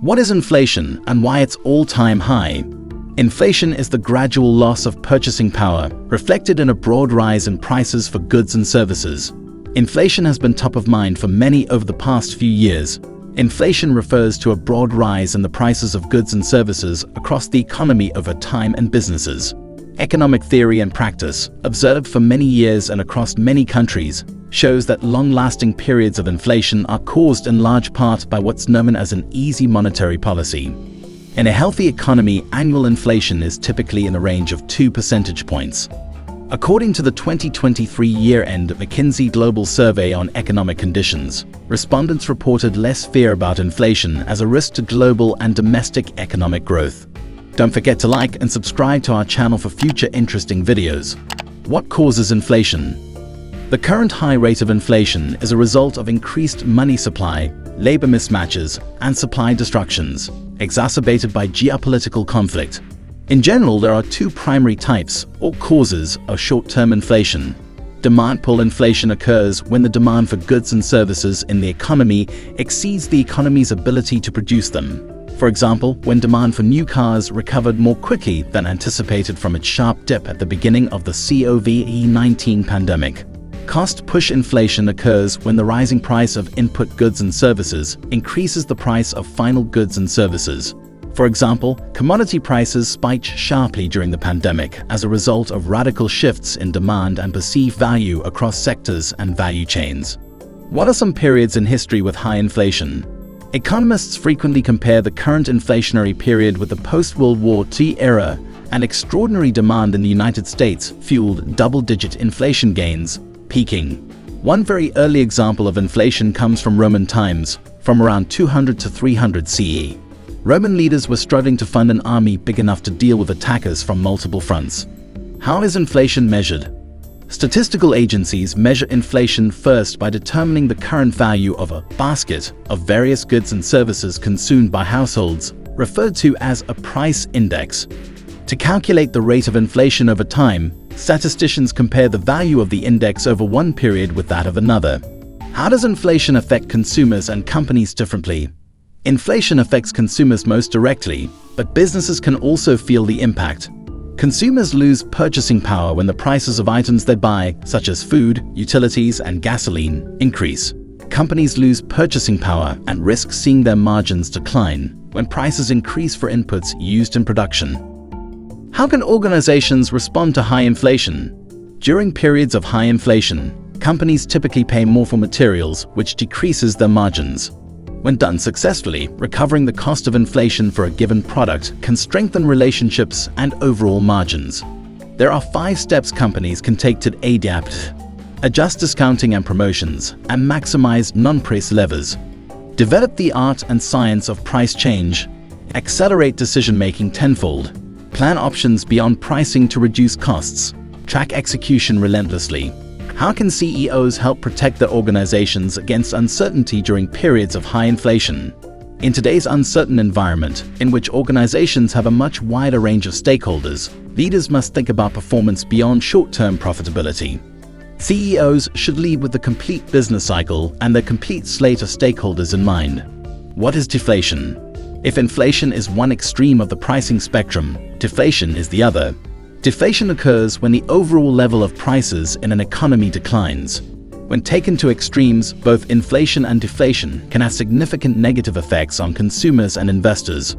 What is inflation and why it's all-time high? Inflation is the gradual loss of purchasing power, reflected in a broad rise in prices for goods and services. Inflation has been top of mind for many over the past few years. Inflation refers to a broad rise in the prices of goods and services across the economy over time and businesses. Economic theory and practice, observed for many years and across many countries, shows that long-lasting periods of inflation are caused in large part by what's known as an easy monetary policy. In a healthy economy, annual inflation is typically in a range of 2 percentage points. According to the 2023 year-end McKinsey Global Survey on Economic Conditions, respondents reported less fear about inflation as a risk to global and domestic economic growth. Don't forget to like and subscribe to our channel for future interesting videos. What causes inflation? The current high rate of inflation is a result of increased money supply, labor mismatches, and supply disruptions, exacerbated by geopolitical conflict. In general, there are two primary types or causes of short-term inflation. Demand pull inflation occurs when the demand for goods and services in the economy exceeds the economy's ability to produce them. For example, when demand for new cars recovered more quickly than anticipated from its sharp dip at the beginning of the COVID-19 pandemic. Cost push inflation occurs when the rising price of input goods and services increases the price of final goods and services. For example, commodity prices spiked sharply during the pandemic as a result of radical shifts in demand and perceived value across sectors and value chains. What are some periods in history with high inflation? Economists frequently compare the current inflationary period with the post-World War II era, and extraordinary demand in the United States fueled double-digit inflation gains, peaking. One very early example of inflation comes from Roman times, from around 200 to 300 CE. Roman leaders were struggling to fund an army big enough to deal with attackers from multiple fronts. How is inflation measured? Statistical agencies measure inflation first by determining the current value of a basket of various goods and services consumed by households, referred to as a price index. To calculate the rate of inflation over time, statisticians compare the value of the index over one period with that of another. How does inflation affect consumers and companies differently? Inflation affects consumers most directly, but businesses can also feel the impact. Consumers lose purchasing power when the prices of items they buy, such as food, utilities, and gasoline, increase. Companies lose purchasing power and risk seeing their margins decline when prices increase for inputs used in production. How can organizations respond to high inflation? During periods of high inflation, companies typically pay more for materials, which decreases their margins. When done successfully, recovering the cost of inflation for a given product can strengthen relationships and overall margins. There are 5 steps companies can take to adapt: adjust discounting and promotions, and maximize non-price levers. Develop the art and science of price change. Accelerate decision-making tenfold. Plan options beyond pricing to reduce costs. Track execution relentlessly. How can CEOs help protect their organizations against uncertainty during periods of high inflation? In today's uncertain environment, in which organizations have a much wider range of stakeholders, leaders must think about performance beyond short-term profitability. CEOs should lead with the complete business cycle and the complete slate of stakeholders in mind. What is deflation? If inflation is one extreme of the pricing spectrum, deflation is the other. Deflation occurs when the overall level of prices in an economy declines. When taken to extremes, both inflation and deflation can have significant negative effects on consumers and investors.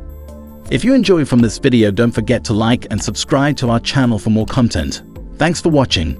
If you enjoyed from this video, don't forget to like and subscribe to our channel for more content. Thanks for watching.